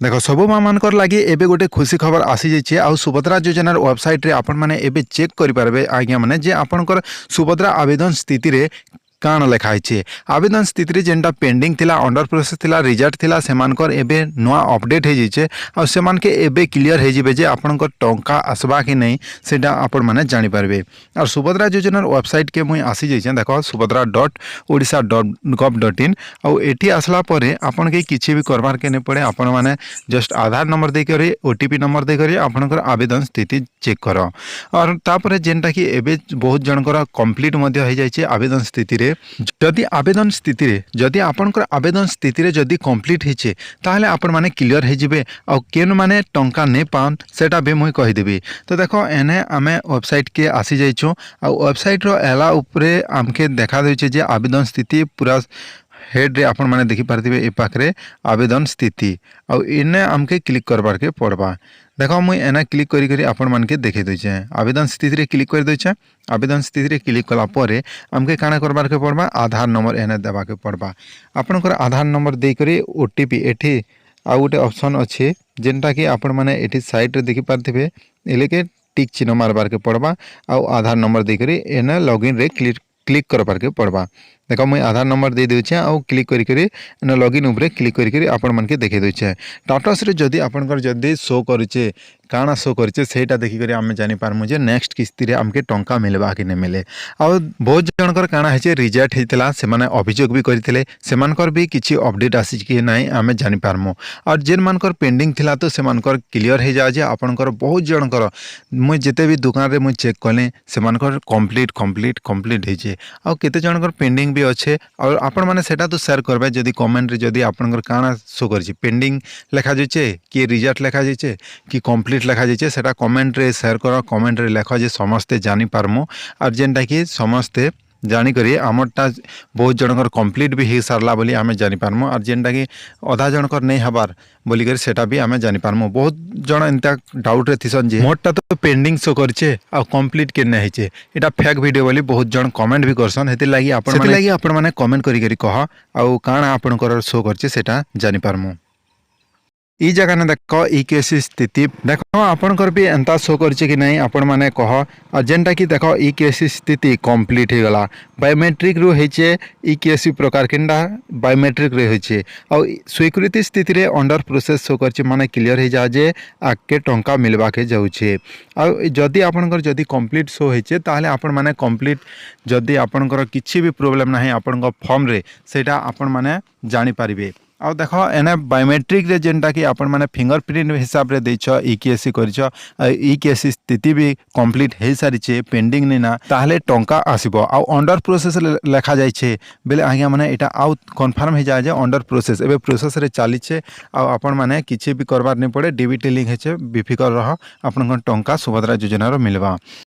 देखो सबु माँ मानकर लगी एबे गोटे खुशी खबर आसी जाइए आउ सुभद्रा योजनार वेबसाइट रे आपण माने एबे चेक करि पारबे आज्ञा माने जे आपनकर सुभद्रा आवेदन स्थिति रे काण लिखाई आवेदन स्थिति रे जेनटा पेंडिंग थिला अंडर प्रोसेस थिला रिजल्ट थिला सेमानकर एबे नुआ अपडेट हो जाइए आ सेमान के एबे क्लियर हो जिबे जे आपनकर टंका आसबा कि नहीं सेटा आपण माने जानि पारबे। और सुभद्रा योजनार वेबसाइट के मुई आसी जाइए देखो subhadra.odisha.gov.in आउ एठी आसला परे आपन के किछि भी करबार के नहीं पड़े आपण माने जस्ट आधार नंबर दे करी ओटीपी नंबर दे करी आपनकर आवेदन स्थिति चेक करो। और तापर जेनटा कि एबे बहुत जनकर कंप्लीट मध्ये हो जाइए आवेदन स्थिति रे जदि आवेदन स्थिति रे जदि आपनकर आवेदन स्थिति रे जदि कंप्लीट हिचे ताहले आपण माने क्लियर हे जिबे आ केन माने टंका ने पान सेटा बे मुई कहि देबी। तो देखो एने आमे वेबसाइट के आसी जाइछो आ वेबसाइट रो एला ऊपरे आमके देखा दैछे जे आवेदन स्थिति पूरा हेड रे आपण माने देखि पारथिबे ए पाखरे आवेदन स्थिति आ इने आमके क्लिक करबार के पड़बा। देखो मुई एना क्लिक करी करी आपण मान के देखे दैछे आवेदन स्थिति रे क्लिक कर दैछे आवेदन स्थिति रे क्लिक कला परे आमके काना करबार के पड़बा आधार नंबर एने देबा के पड़बा। आपनकर आधार नंबर दे करी ओटीपी एठी आ गोटे ऑप्शन अच्छे जेनटा कि आपण माने एठी साइट रे देखि पारथिबे एले के टिक चिन्ह मारबार के पड़बा आ आधार नंबर दे करी एने लॉगिन रे क्लिक करबार के पड़बा। देखो मुई आधार नंबर दे देउछे आ क्लिक करी करी एने लॉगिन ऊपर क्लिक करी करी आपण मन के देखे देउछे टाटस रे जदी आपनकर जदी शो करिचे काना शो करिचे सेटा देखि करी आमे जानि पारमु जे नेक्स्ट किस्ती रे आमके टंका मिलबा कि नै मिले। आ बहुत जनकर काना हेचे रिजेक्ट हेतिला से माने अभियोग भी करिथिले सेमानकर भी किछि अपडेट आसी कि नै आमे जानि पारमु। और जेन मानकर पेंडिंग थिला तो सेमानकर क्लियर हे जा जे आपनकर बहुत जनकर मुई जेते भी दुकान रे मुई चेक कले सेमानकर कंप्लीट हेचे आ केते जनकर पेंडिंग भी अच्छे और आपण माने सेटा तो शेयर करबे जदी कमेंट रे जदी आपनकर काना शो करछि पेंडिंग लिखा जाइछे कि रिजल्ट लिखा जाइछे कि कंप्लीट लिखा जाइछे सेटा कमेंट रे शेयर करो कमेंट रे लिखो जे समस्ते जानि पारमु। और जेनटा कि समस्ते जानी करी आमरटा बहुत जनकर कंप्लीट भी हो सारला बोली आमे जानि पारमु और जेनटा कि अधा जनकर नहीं हबार बोली करी सेटा भी आमे जानि पारमु। बहुत जन एंता डाउट रे थिसन जे मोरटा तो पेंडिंग शो करछे आ कंप्लीट के नै हिचे एटा फेक वीडियो बोली बहुत जन कमेंट भी करसन हेति लागि आपण माने कमेंट करी करी कह आ काना आपनकर शो करछे सेटा जानि पारमु। ई जगह ने देखो ई केसी स्थिति देखो आपनकर भी एंता शो करछे कि नहीं आपण माने कह और जेनटा कि देखो ई केसी स्थिति कंप्लीट हो गला बायोमेट्रिक रो हेचे ई केसी प्रकार केनडा बायोमेट्रिक रे हेचे और स्वीकृति स्थिति रे अंडर प्रोसेस शो करछे माने क्लियर हे जा जे आके टंका मिलबा के जाउछे। और जदी आपनकर जदी कंप्लीट शो हेचे ताहले आपण माने कंप्लीट जदी आपनकर किछि भी प्रॉब्लम नाही आपनकर फॉर्म रे सेटा आपण माने जानि पारिबे। आ देखो एने बायोमेट्रिक रे जेनटा कि आपण माने फिंगरप्रिंट हिसाब रे देछ ईकेएससी करछ ईकेएससी स्थिति भी कंप्लीट हे सारिछे पेंडिंग नै ना ताहले टंका आसीबो आ अंडर प्रोसेस लेखा जाइछे बेले आज्ञा माने एटा आ कन्फर्म हे जाय जे अंडर प्रोसेस एबे प्रोसेस रे चालिछे आ आपण माने किछि भी करबार नै पड़े डीबीटी लिंक हेछे बेफिकर रह आपन टंका सुभद्रा योजना रो मिलबा।